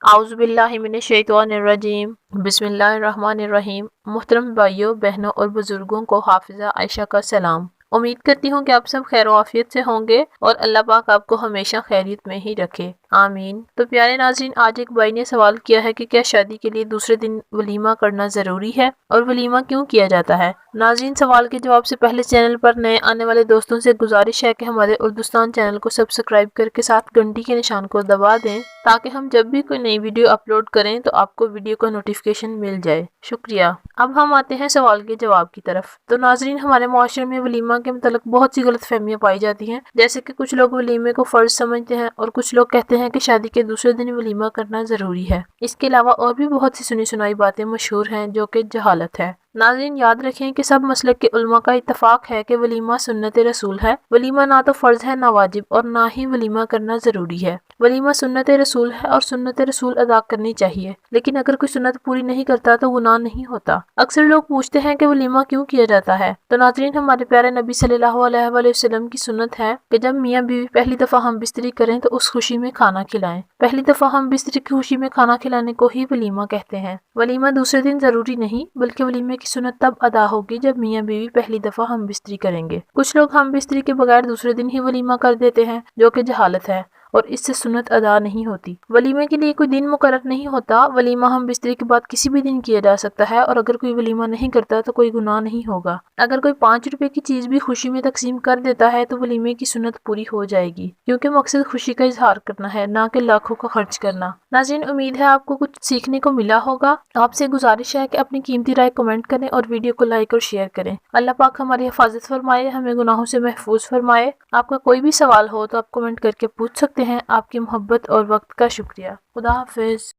आउज़ु बिल्लाहि मिनश शैतानिर रजीम। बिस्मिल्लाहिर्रहमानिर्रहीम। मोहतरम भाइयों, बहनों और बुजुर्गों को हाफिज़ा आयशा का सलाम। उम्मीद करती हूँ कि आप सब खैर आफियत से होंगे और अल्लाह पाक आपको हमेशा खैरियत में ही रखे, आमीन। तो प्यारे नाज़रीन, आज एक भाई ने सवाल किया है कि क्या शादी के लिए दूसरे दिन वलीमा करना ज़रूरी है और वलीमा क्यों किया जाता है। नाज़रीन, सवाल के जवाब से पहले चैनल पर नए आने वाले दोस्तों से गुजारिश है कि हमारे उर्दुस्तान चैनल को सब्सक्राइब करके साथ घंटी के निशान को दबा दें, ताकि हम जब भी कोई नई वीडियो अपलोड करें तो आपको वीडियो का नोटिफिकेशन मिल जाए। शुक्रिया। अब हम आते हैं सवाल के जवाब की तरफ। तो नाज़रीन, हमारे मुआशरे में वलीमा के मतलब बहुत सी गलत फहमियाँ पाई जाती हैं। जैसे कि कुछ लोग वलीमे को फ़र्ज समझते हैं और कुछ लोग कहते हैं कि शादी के दूसरे दिन वलीमा करना ज़रूरी है। इसके अलावा और भी बहुत सी सुनी सुनाई बातें मशहूर हैं जो कि जहालत है। नाज़रीन, याद रखें कि सब मसलक के उलमा का इत्तफाक है कि वलीमा सुन्नत रसूल है। वलीमा ना तो फ़र्ज है, ना वाजिब, और ना ही वलीमा करना ज़रूरी है। वलीमा सुन्नत रसूल है और सुन्नत रसूल अदा करनी चाहिए, लेकिन अगर कोई सुन्नत पूरी नहीं करता तो गुनाह नहीं होता। अक्सर लोग पूछते हैं कि वलीमा क्यों किया जाता है। तो नाज़रीन, हमारे प्यारे नबी सल्लल्लाहु अलैहि वसल्लम की सुन्नत है कि जब मियाँ बीवी पहली दफ़ा हम बिस्तरी करें तो उस खुशी में खाना खिलाएं। पहली दफ़ा हम बिस्तरी की खुशी में खाना खिलाने को ही वलीमा कहते हैं। वलीमा दूसरे दिन ज़रूरी नहीं, बल्कि वलीमे की सुन्नत तब अदा होगी जब मियाँ बीवी पहली दफ़ा हम बिस्तरी करेंगे। कुछ लोग हम बिस्तरी के बगैर दूसरे दिन ही वलीमा कर देते हैं, जो कि जहालत है और इससे सुन्नत अदा नहीं होती। वलीमे के लिए कोई दिन मुकर्रर नहीं होता। वलीमा हम बिस्तरी के बाद किसी भी दिन किया जा सकता है और अगर कोई वलीमा नहीं करता तो कोई गुनाह नहीं होगा। अगर कोई 5 रुपए की चीज भी खुशी में तकसीम कर देता है तो वलीमे की सुन्नत पूरी हो जाएगी, क्योंकि मकसद खुशी का इजहार करना है, ना कि लाखों का खर्च करना। नाज़रीन, उम्मीद है आपको कुछ सीखने को मिला होगा। आपसे गुजारिश है कि अपनी कीमती राय कमेंट करें और वीडियो को लाइक और शेयर करें। अल्लाह पाक हमारी हिफाजत फरमाए, हमें गुनाहों से महफूज फरमाए। आपका कोई भी सवाल हो तो आप कमेंट करके पूछ सकते हैं। आपकी मोहब्बत और वक्त का शुक्रिया। खुदा हाफिज।